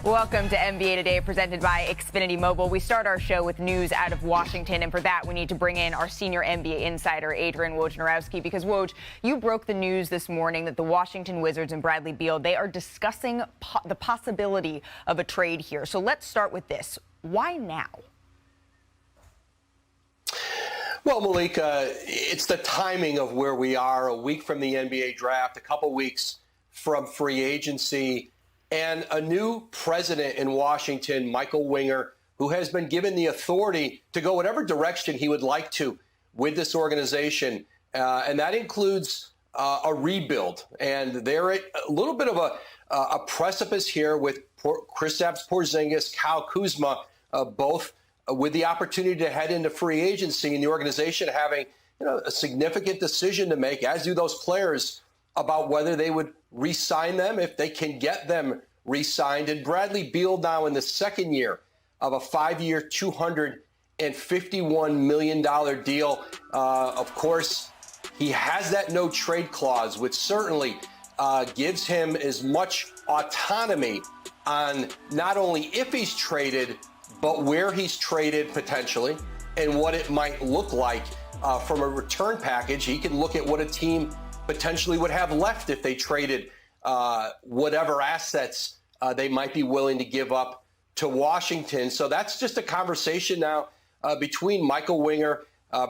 Welcome to NBA Today, presented by Xfinity Mobile. We start our show with news out of Washington, and for that, we need to bring in our senior NBA insider, Adrian Wojnarowski, because, Woj, you broke the news this morning that the Washington Wizards and Bradley Beal, they are discussing the possibility of a trade here. So let's start with this. Why now? Well, Malika, it's the timing of where we are, a week from the NBA draft, a couple weeks from free agency, and a new president in Washington, Michael Winger, who has been given the authority to go whatever direction he would like to with this organization. And that includes a rebuild. And they're at a little bit of a precipice here with Kristaps Porzingis, Kyle Kuzma, both with the opportunity to head into free agency, and the organization having a significant decision to make, as do those players, about whether they would re-sign them if they can get them re-signed. And Bradley Beal now in the second year of a 5-year, $251 million deal. Of course, he has that no trade clause, which certainly gives him as much autonomy on not only if he's traded, but where he's traded potentially and what it might look like from a return package. He can look at what a team potentially would have left if they traded whatever assets they might be willing to give up to Washington. So that's just a conversation now between Michael Winger,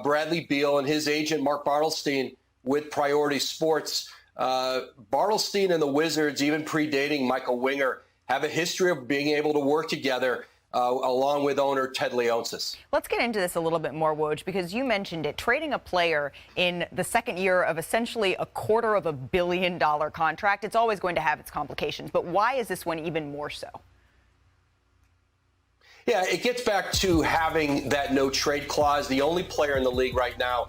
Bradley Beal, and his agent, Mark Bartelstein, with Priority Sports. Bartelstein and the Wizards, even predating Michael Winger, have a history of being able to work together along with owner Ted Leonsis. Let's get into this a little bit more, Woj, because you mentioned it. Trading a player in the second year of essentially $250 million contract, it's always going to have its complications. But why is this one even more so? Yeah, it gets back to having that no trade clause. The only player in the league right now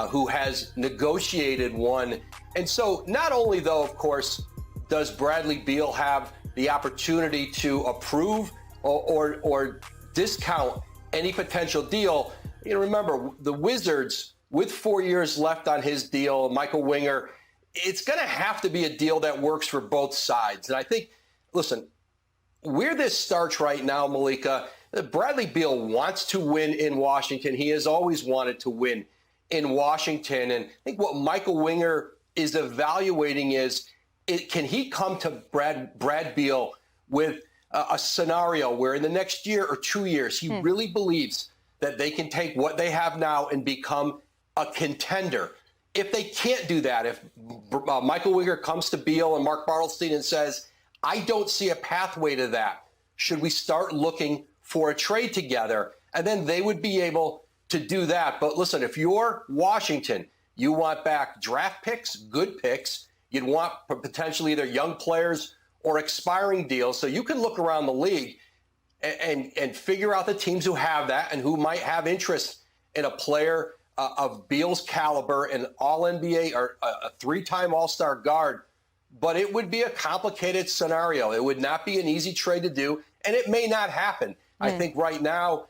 who has negotiated one. And so not only, though, of course, does Bradley Beal have the opportunity to approve or discount any potential deal. Remember, the Wizards, with 4 years left on his deal, Michael Winger, it's going to have to be a deal that works for both sides. And I think, listen, where this starts right now, Malika, Bradley Beal wants to win in Washington. He has always wanted to win in Washington. And I think what Michael Winger is evaluating is, can he come to Brad Beal with a scenario where in the next year or 2 years, he really believes that they can take what they have now and become a contender. If they can't do that, if Michael Winger comes to Beal and Mark Bartelstein and says, I don't see a pathway to that, should we start looking for a trade together? And then they would be able to do that. But listen, if you're Washington, you want back draft picks, good picks, you'd want potentially either young players or expiring deals. So you can look around the league and figure out the teams who have that and who might have interest in a player of Beal's caliber, an All-NBA or a three-time All-Star guard. But it would be a complicated scenario. It would not be an easy trade to do, and it may not happen. I think right now,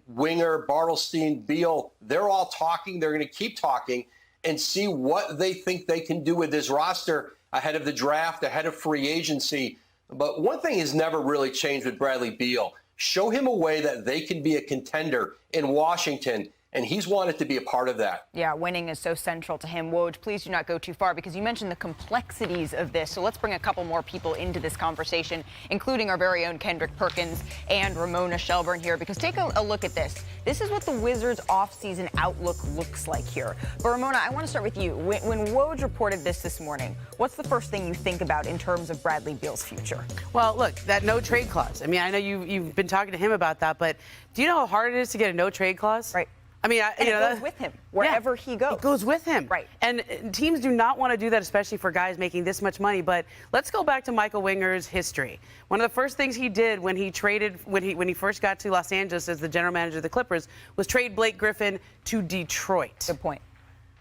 Winger, Bartelstein, Beal, they're all talking. They're going to keep talking and see what they think they can do with this roster ahead of the draft, ahead of free agency. But one thing has never really changed with Bradley Beal. Show him a way that they can be a contender in Washington, and he's wanted to be a part of that. Yeah, winning is so central to him. Woj, please do not go too far, because you mentioned the complexities of this. So let's bring a couple more people into this conversation, including our very own Kendrick Perkins and Ramona Shelburne here, because take a look at this. This is what the Wizards' offseason outlook looks like here. But Ramona, I want to start with you. When Woj reported this morning, what's the first thing you think about in terms of Bradley Beal's future? Well, look, that no trade clause. I mean, I know you've been talking to him about that, but do you know how hard it is to get a no trade clause? Right. I mean, it goes with him wherever he goes. It goes with him. Right. And teams do not want to do that, especially for guys making this much money. But let's go back to Michael Winger's history. One of the first things he did when he first got to Los Angeles as the general manager of the Clippers was trade Blake Griffin to Detroit. Good point.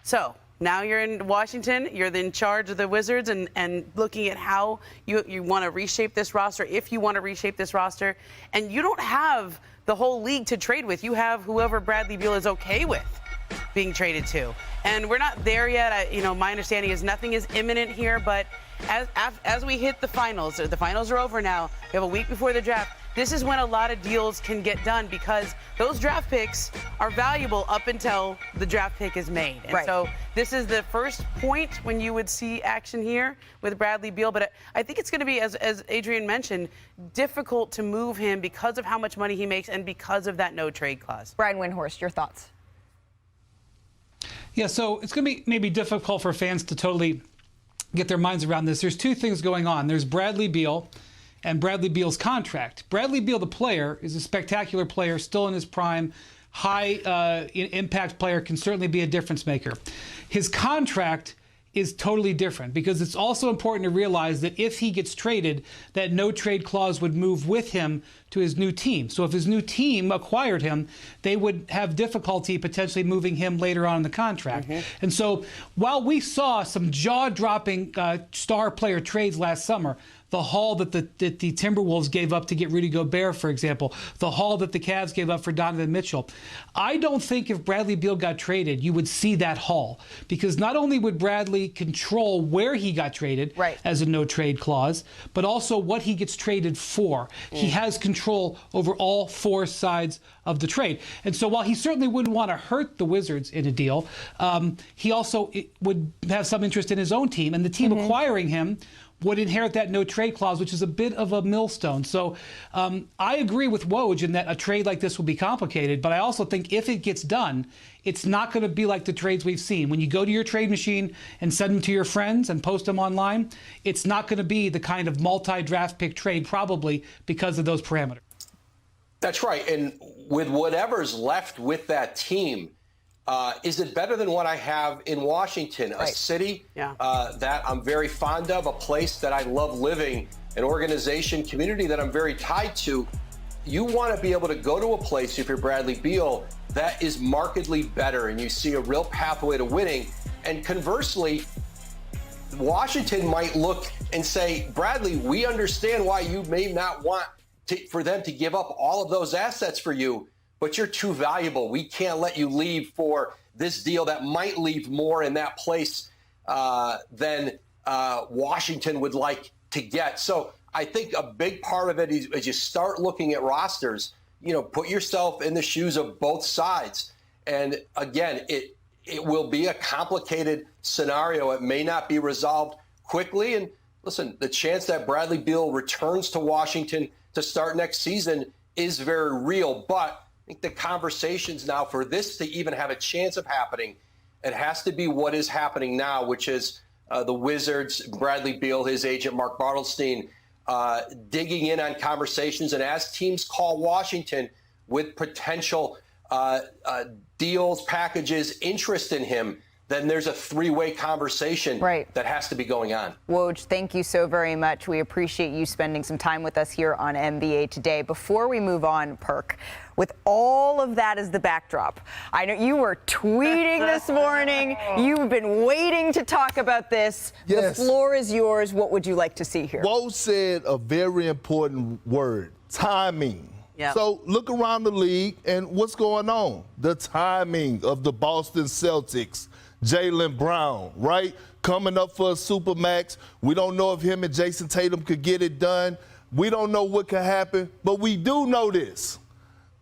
So now you're in Washington, you're in charge of the Wizards, and looking at how you want to reshape this roster, if you want to reshape this roster, and you don't have the whole league to trade with. You have whoever Bradley Beal is okay with being traded to. And we're not there yet. My understanding is nothing is imminent here, but as we hit the finals are over now. We have a week before the draft. This is when a lot of deals can get done because those draft picks are valuable up until the draft pick is made. And so this is the first point when you would see action here with Bradley Beal. But I think it's going to be, as Adrian mentioned, difficult to move him because of how much money he makes and because of that no trade clause. Brian Windhorst, your thoughts? Yeah, so it's going to be maybe difficult for fans to totally get their minds around this. There's two things going on. There's Bradley Beal and Bradley Beal's contract. Bradley Beal, the player, is a spectacular player, still in his prime, high impact player, can certainly be a difference maker. His contract is totally different because it's also important to realize that if he gets traded, that no trade clause would move with him to his new team. So if his new team acquired him, they would have difficulty potentially moving him later on in the contract. And so while we saw some jaw-dropping star player trades last summer, the haul that the Timberwolves gave up to get Rudy Gobert, for example, the haul that the Cavs gave up for Donovan Mitchell. I don't think if Bradley Beal got traded, you would see that haul because not only would Bradley control where he got traded as a no-trade clause, but also what he gets traded for. He has control over all four sides of the trade. And so while he certainly wouldn't want to hurt the Wizards in a deal, he also would have some interest in his own team, and the team acquiring him would inherit that no trade clause, which is a bit of a millstone. So I agree with Woj in that a trade like this will be complicated, but I also think if it gets done, it's not going to be like the trades we've seen. When you go to your trade machine and send them to your friends and post them online, it's not going to be the kind of multi-draft pick trade probably because of those parameters. That's right. And with whatever's left with that team, is it better than what I have in Washington, a city that I'm very fond of, a place that I love living, an organization, community that I'm very tied to? You want to be able to go to a place, if you're Bradley Beal, that is markedly better and you see a real pathway to winning. And conversely, Washington might look and say, Bradley, we understand why you may not want for them to give up all of those assets for you, but you're too valuable. We can't let you leave for this deal that might leave more in that place than Washington would like to get. So I think a big part of it is as you start looking at rosters, put yourself in the shoes of both sides. And again, it will be a complicated scenario. It may not be resolved quickly. And listen, the chance that Bradley Beal returns to Washington to start next season is very real. But I think the conversations now for this to even have a chance of happening, it has to be what is happening now, which is the Wizards, Bradley Beal, his agent, Mark Bartelstein, digging in on conversations. And as teams call Washington with potential deals, packages, interest in him, then there's a three-way conversation that has to be going on. Woj, thank you so very much. We appreciate you spending some time with us here on NBA Today. Before we move on, Perk, with all of that as the backdrop, I know you were tweeting this morning. You've been waiting to talk about this. Yes. The floor is yours. What would you like to see here? Woj said a very important word, timing. Yep. So look around the league and what's going on. The timing of the Boston Celtics, Jaylen Brown, right? Coming up for a Supermax. We don't know if him and Jason Tatum could get it done. We don't know what could happen, but we do know this,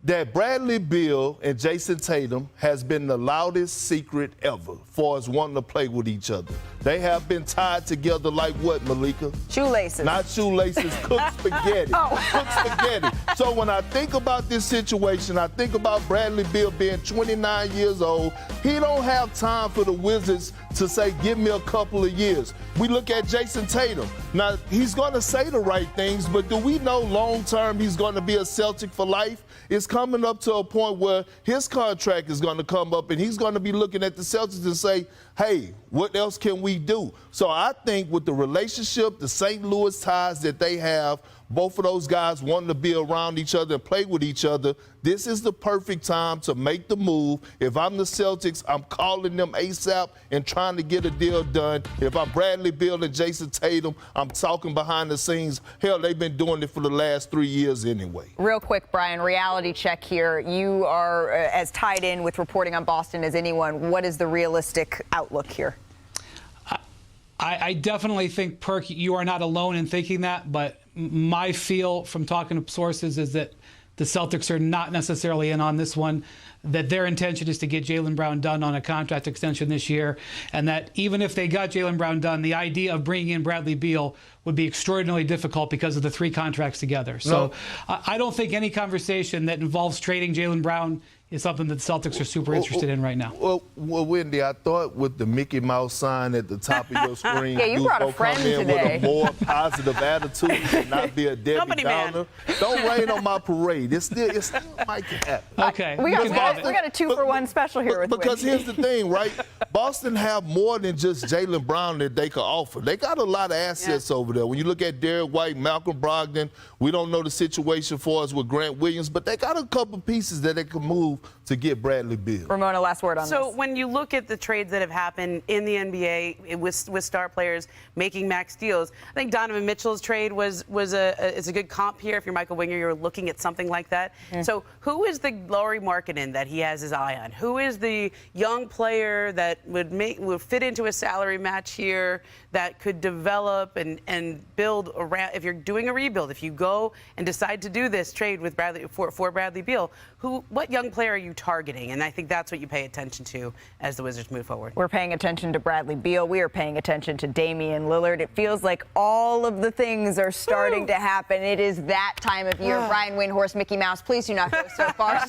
that Bradley Beal and Jason Tatum has been the loudest secret ever for us wanting to play with each other. They have been tied together like what, Malika? Shoelaces. Not shoelaces, cooked spaghetti. Cooked spaghetti. So when I think about this situation, I think about Bradley Beal being 29 years old. He don't have time for the Wizards to say, give me a couple of years. We look at Jason Tatum. Now, he's going to say the right things, but do we know long-term he's going to be a Celtic for life? It's coming up to a point where his contract is going to come up and he's going to be looking at the Celtics and say, hey, what else can we do? So I think with the relationship, the St. Louis ties that they have, both of those guys wanting to be around each other and play with each other, this is the perfect time to make the move. If I'm the Celtics, I'm calling them ASAP and trying to get a deal done. If I'm Bradley Beal and Jason Tatum, I'm talking behind the scenes. Hell, they've been doing it for the last 3 years anyway. Real quick, Brian, reality check here. You are as tied in with reporting on Boston as anyone. What is the realistic outlook here? I definitely think, Perk, you are not alone in thinking that, but my feel from talking to sources is that the Celtics are not necessarily in on this one, that their intention is to get Jaylen Brown done on a contract extension this year, and that even if they got Jaylen Brown done, the idea of bringing in Bradley Beal would be extraordinarily difficult because of the 3 contracts together. So I don't think any conversation that involves trading Jaylen Brown is something that the Celtics are super interested in right now. Well, Wendy, I thought with the Mickey Mouse sign at the top of your screen, Yeah, you brought a will friend come in today. with a more positive attitude and not be a Debbie Company man. Downer. Don't rain on my parade. It still might happen. Okay. We can have it. got a 2-for-1 special here with Because Wendy. here's the thing, right? Boston have more than just Jaylen Brown that they could offer. They got a lot of assets over there. When you look at Derek White, Malcolm Brogdon, we don't know the situation for us with Grant Williams, but they got a couple pieces that they can move to get Bradley Beal. Ramona, last word on So this. when you look at the trades that have happened in the NBA with star players making max deals, I think Donovan Mitchell's trade is a good comp here. If you're Michael Winger, you're looking at something like that. So who is the Lauri Markkanen that he has his eye on? Who is the young player that would fit into a salary match here, that could develop and build around? If you're doing a rebuild, if you go and decide to do this trade with Bradley for Bradley Beal, what young player are you targeting? And I think that's what you pay attention to as the Wizards move forward. We're paying attention to Bradley Beal. We are paying attention to Damian Lillard. It feels like all of the things are starting to happen. It is that time of year. Brian Windhorst, Mickey Mouse, please do not go so far.